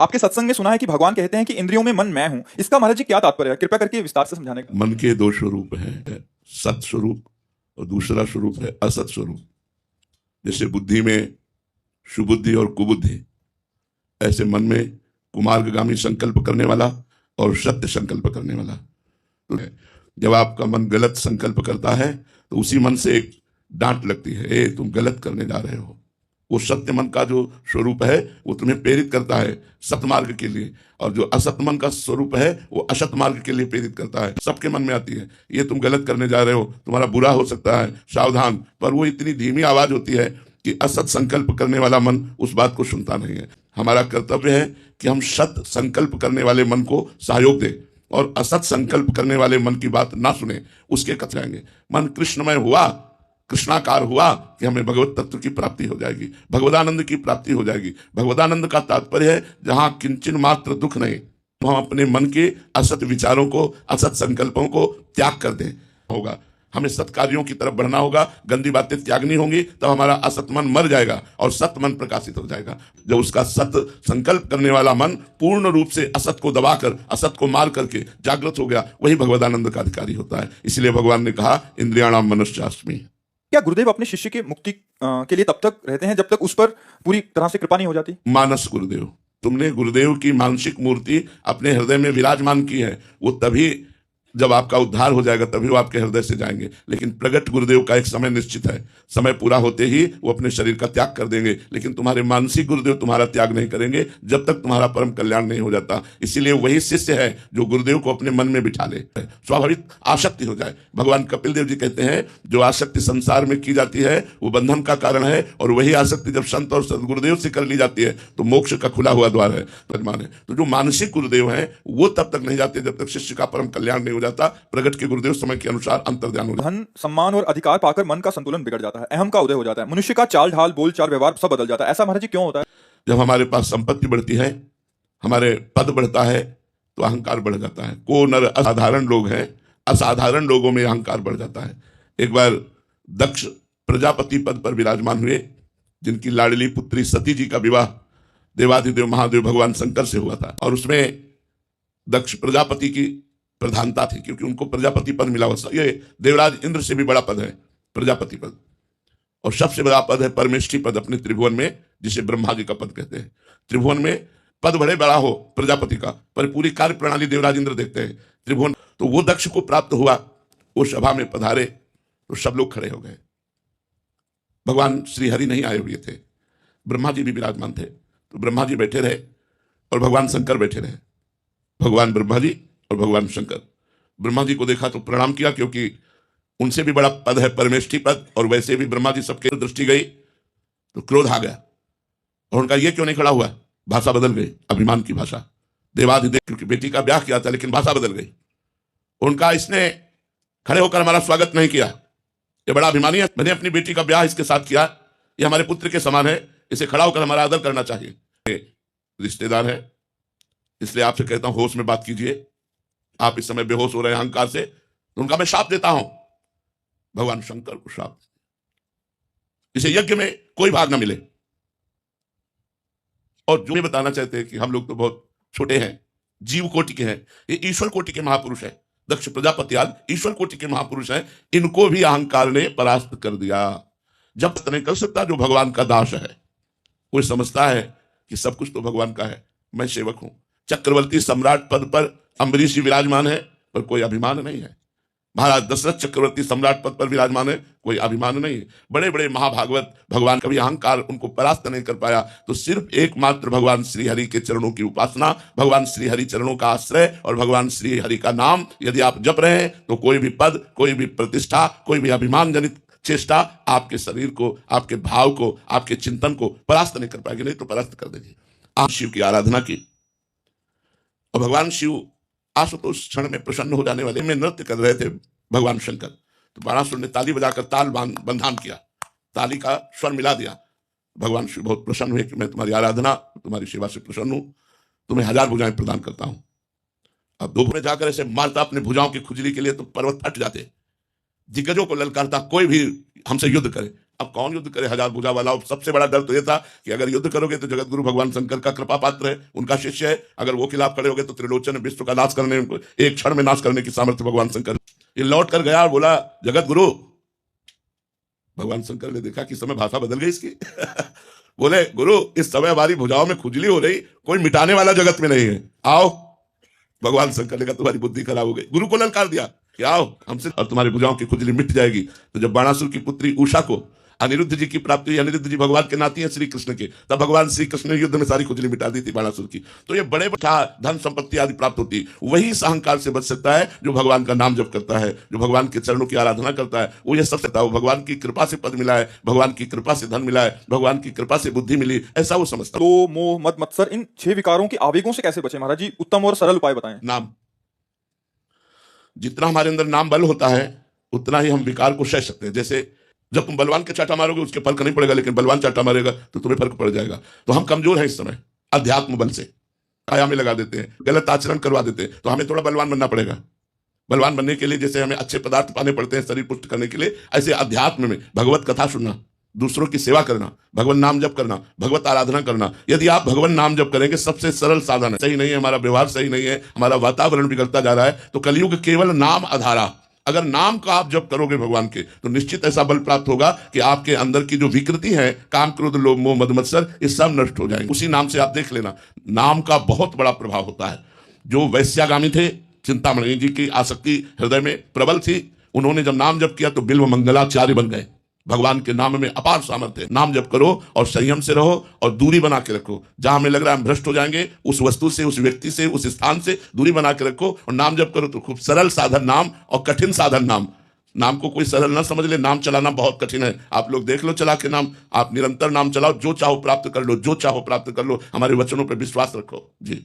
आपके सत्संग में सुना है कि भगवान कहते हैं कि इंद्रियों में मन मैं हूं। इसका महाराज जी क्या तात्पर्य है? कृपया करके विस्तार से समझाने का। मन के दो स्वरूप हैं, सत स्वरूप और दूसरा स्वरूप है असत स्वरूप। जैसे बुद्धि में सुबुद्धि और कुबुद्धि, ऐसे मन में कुमार्गगामी संकल्प करने वाला और सत्य संकल्प करने वाला। तो जब आपका मन गलत संकल्प करता है तो उसी मन से एक डांट लगती है, ए तुम गलत करने जा रहे हो। वो सत्य मन का जो स्वरूप है वो तुम्हें प्रेरित करता है सत मार्ग के लिए, और जो असत मन का स्वरूप है वो असत मार्ग के लिए प्रेरित करता है। सबके मन में आती है, ये तुम गलत करने जा रहे हो, तुम्हारा बुरा हो सकता है, सावधान। पर वो इतनी धीमी आवाज होती है कि असत संकल्प करने वाला मन उस बात को सुनता नहीं है। हमारा कर्तव्य है कि हम सत संकल्प करने वाले मन को सहयोग दें और असत संकल्प करने वाले मन की बात ना सुने, उसके कतराएंगे। मन कृष्णमय हुआ, कृष्णाकार हुआ कि हमें भगवत तत्व की प्राप्ति हो जाएगी, भगवदानंद की प्राप्ति हो जाएगी। भगवदानंद का तात्पर्य है जहां किंचन मात्र दुख नहीं, तो हम अपने मन के असत विचारों को, असत संकल्पों को त्याग कर दें। होगा हमें सत्कार्यों की तरफ बढ़ना होगा, गंदी बातें त्यागनी होंगी, तब हमारा असत मन मर जाएगा और सत मन प्रकाशित हो जाएगा। जब उसका सत संकल्प करने वाला मन पूर्ण रूप से असत को दबाकर, असत को मार करके जागृत हो गया, वही भगवदानंद का अधिकारी होता है। इसलिए भगवान ने कहा इंद्रियाणाम मनश्चास्मि। क्या गुरुदेव अपने शिष्य की मुक्ति के लिए तब तक रहते हैं जब तक उस पर पूरी तरह से कृपा नहीं हो जाती? मानस गुरुदेव, तुमने गुरुदेव की मानसिक मूर्ति अपने हृदय में विराजमान की है, वो तभी जब आपका उद्धार हो जाएगा तभी वो आपके हृदय से जाएंगे। लेकिन प्रगट गुरुदेव का एक समय निश्चित है, समय पूरा होते ही वो अपने शरीर का त्याग कर देंगे, लेकिन तुम्हारे मानसिक गुरुदेव तुम्हारा त्याग नहीं करेंगे जब तक तुम्हारा परम कल्याण नहीं हो जाता। इसीलिए वही शिष्य है जो गुरुदेव को अपने मन में बिठा ले, स्वाभाविक आसक्ति हो जाए। भगवान कपिल देव जी कहते हैं जो आसक्ति संसार में की जाती है वो बंधन का कारण है, और वही आसक्ति जब संत और सदगुरुदेव से कर ली जाती है तो मोक्ष का खुला हुआ द्वार है। तो जो मानसिक गुरुदेव है वो तब तक नहीं जाते जब तक शिष्य का परम कल्याण नहीं जाता। प्रगट के गुरुदेव समय के अनुसार अंतर्ध्यान हो जाता है। धन, सम्मान और अधिकार पाकर मन का संतुलन बिगड़ जाता है, अहम का उदय हो जाता है, मनुष्य का चाल ढाल, बोल चाल, व्यवहार सब बदल जाता है। ऐसा महाराज जी क्यों होता है? जब हमारे पास संपत्ति बढ़ती है, हमारे पद बढ़ता है, तो अहंकार बढ़ जाता है। को नर असाधारण लोग हैं, असाधारण लोगों में अहंकार बढ़ जाता है। एक बार दक्ष प्रजापति पद पर विराजमान हुए, जिनकी लाडली पुत्री सती जी का विवाह देवाधिदेव महादेव भगवान शंकर से हुआ था, और उसमें दक्ष प्रजापति की प्रधानता थी क्योंकि उनको प्रजापति पद मिला हुआ। ये देवराज इंद्र से भी बड़ा पद है प्रजापति पद, और सबसे बड़ा पद है परमेष्ठी पद अपने त्रिभुवन में, जिसे ब्रह्मा जी का पद कहते हैं। त्रिभुवन में पद बड़े बड़ा हो प्रजापति का, पर पूरी कार्य प्रणाली देवराज इंद्र देखते हैं। त्रिभुवन तो वो दक्ष को प्राप्त हुआ, वो सभा में पधारे तो सब लोग खड़े हो गए। भगवान श्री हरि नहीं आए हुए थे, ब्रह्मा जी भी विराजमान थे, तो ब्रह्मा जी बैठे रहे और भगवान शंकर बैठे रहे। भगवान ब्रह्मा जी और भगवान शंकर, ब्रह्मा जी को देखा तो प्रणाम किया क्योंकि उनसे भी बड़ा पद है परमेष्ठी पद, और वैसे भी ब्रह्मा जी सबके दृष्टि गई तो क्रोध आ गया, और उनका ये क्यों नहीं खड़ा हुआ, भाषा बदल गई, अभिमान की भाषा। देवाधिदेव क्योंकि बेटी का ब्याह किया था लेकिन भाषा बदल गई। उनका इसने खड़े होकर हमारा स्वागत नहीं किया, ये बड़ा अभिमानी है, मैंने अपनी बेटी का ब्याह इसके साथ किया, ये हमारे पुत्र के समान है, इसे खड़ा होकर हमारा आदर करना चाहिए। रिश्तेदार है, इसलिए आपसे कहता हूं होश में बात कीजिए। आप इस समय बेहोश हो रहे हैं अहंकार से, तो उनका मैं शाप देता हूं, भगवान शंकर को शाप, इसे यज्ञ में कोई भाग ना मिले। और जो बताना चाहते हैं कि हम लोग तो बहुत छोटे हैं, जीव कोटि के हैं, ये ईश्वर कोटि के महापुरुष है। दक्ष प्रजापति आदि ईश्वर कोटि के महापुरुष हैं, इनको भी अहंकार ने परास्त कर दिया। जब तक नहीं कर सकता जो भगवान का दास है, वो समझता है कि सब कुछ तो भगवान का है, मैं सेवक हूं। चक्रवर्ती सम्राट पद पर अम्बरीश जी विराजमान है, पर कोई अभिमान नहीं है। महाराज दशरथ चक्रवर्ती सम्राट पद पर विराजमान है, कोई अभिमान नहीं है। बड़े बड़े महाभागवत भगवान कभी अहंकार उनको परास्त नहीं कर पाया। तो सिर्फ एकमात्र भगवान श्री हरि के चरणों की उपासना, भगवान श्री हरि चरणों का आश्रय और भगवान श्री हरि का नाम यदि आप जप रहे हैं तो कोई भी पद, कोई भी प्रतिष्ठा, कोई भी अभिमान जनित चेष्टा आपके शरीर को, आपके भाव को, आपके चिंतन को परास्त नहीं कर पाएगी। नहीं तो परास्त कर देगी। आप शिव की आराधना की और भगवान शिव आशुतोष क्षण में प्रसन्न हो जाने वाले में नृत्य कर रहे थे भगवान शंकर, तो बाणासुर ने ताली बजाकर ताल बंधान किया, ताली का स्वर मिला दिया। भगवान शिव बहुत प्रसन्न हुए कि मैं तुम्हारी आराधना, तुम्हारी सेवा से प्रसन्न हूं, तुम्हें 1000 भुजाएं प्रदान करता हूं। अब दो में जाकर ऐसे मारता अपने भुजाओं की खुजली के लिए तो पर्वत फट जाते, दिग्गजों को ललकारता, कोई भी हमसे युद्ध करे। अब कौन युद्ध करे हजार भुजा वाला? सबसे बड़ा डर तो यह था कि अगर युद्ध करोगे तो जगत गुरु भगवान शंकर का कृपा पात्र है, उनका शिष्य है, अगर वो खिलाफ खड़े होगे तो त्रिलोचन विश्व का नाश करने, एक क्षण में नाश करने की सामर्थ्य भगवान शंकर। ये लौट कर गया और बोला जगत गुरु। भगवान शंकर ने देखा कि समय भाषा बदल गई इसकी बोले गुरु, इस समय हमारी भुजाओं में खुजली हो रही, कोई मिटाने वाला जगत में नहीं है, आओ। भगवान शंकर ने कहा तुम्हारी बुद्धि खराब हो गई। गुरु को ललकार दिया कि आओ हमसे, और तुम्हारी भुजाओं की खुजली मिट जाएगी। तो जब बाणासुर की पुत्री उषा को अनिरुद्ध जी की प्राप्ति हुई, अनिरुद्ध जी भगवान के नाती हैं श्री कृष्ण के, तब भगवान श्री कृष्ण ने युद्ध में सारी खुजली मिटा दी थी बाणासुर की। तो ये बड़े धन संपत्ति आदि प्राप्त होती, वही इस अहंकार से बच सकता है जो भगवान का नाम जप करता है, जो भगवान के चरणों की आराधना करता है, वो ये सब सकता है। वो भगवान की कृपा से पद मिला है, भगवान की कृपा से धन मिला है, भगवान की कृपा से बुद्धि मिली, ऐसा वो समझता है। तो मोह मद मत्सर, इन 6 विकारों के आवेगों से कैसे बचे महाराज जी? उत्तम और सरल उपाय बताएं। नाम, जितना हमारे अंदर नाम बल होता है उतना ही हम विकार को सह सकते हैं। जैसे जब तुम बलवान के चाटा मारोगे उसके फर्क नहीं पड़ेगा, लेकिन बलवान चाटा मारेगा तो तुम्हें फर्क पड़ जाएगा। तो हम कमजोर हैं इस समय अध्यात्म बल से, आया में लगा देते हैं, गलत आचरण करवा देते हैं, तो हमें थोड़ा बलवान बनना पड़ेगा। बलवान बनने के लिए जैसे हमें अच्छे पदार्थ पाने पड़ते हैं शरीर पुष्ट करने के लिए, ऐसे अध्यात्म में भगवत कथा सुनना, दूसरों की सेवा करना, भगवान नाम जप करना, भगवत आराधना करना। यदि आप भगवान नाम जप करेंगे, सबसे सरल साधन है। सही नहीं है, हमारा व्यवहार सही नहीं है, हमारा वातावरण बिगड़ता जा रहा है, तो कलयुग केवल नाम आधारा। अगर नाम का आप जप करोगे भगवान के, तो निश्चित ऐसा बल प्राप्त होगा कि आपके अंदर की जो विकृति है, काम क्रोध लोभ मोह मद मत्सर, ये सब नष्ट हो जाएंगे। उसी नाम से आप देख लेना, नाम का बहुत बड़ा प्रभाव होता है। जो वैश्यागामी थे, चिंतामणि जी की आसक्ति हृदय में प्रबल थी, उन्होंने जब नाम जप किया तो बिल्व मंगलाचार्य बन गए। भगवान के नाम में अपार सामर्थ्य है। नाम जप करो और संयम से रहो और दूरी बना के रखो। जहां हमें लग रहा है हम भ्रष्ट हो जाएंगे, उस वस्तु से, उस व्यक्ति से, उस स्थान से दूरी बना के रखो और नाम जप करो। तो खूब सरल साधन नाम और कठिन साधन नाम। नाम को कोई सरल ना समझ ले, नाम चलाना बहुत कठिन है। आप लोग देख लो चला के नाम, आप निरंतर नाम चलाओ, जो चाहो प्राप्त कर लो, जो चाहो प्राप्त कर लो। हमारे वचनों पर विश्वास रखो जी।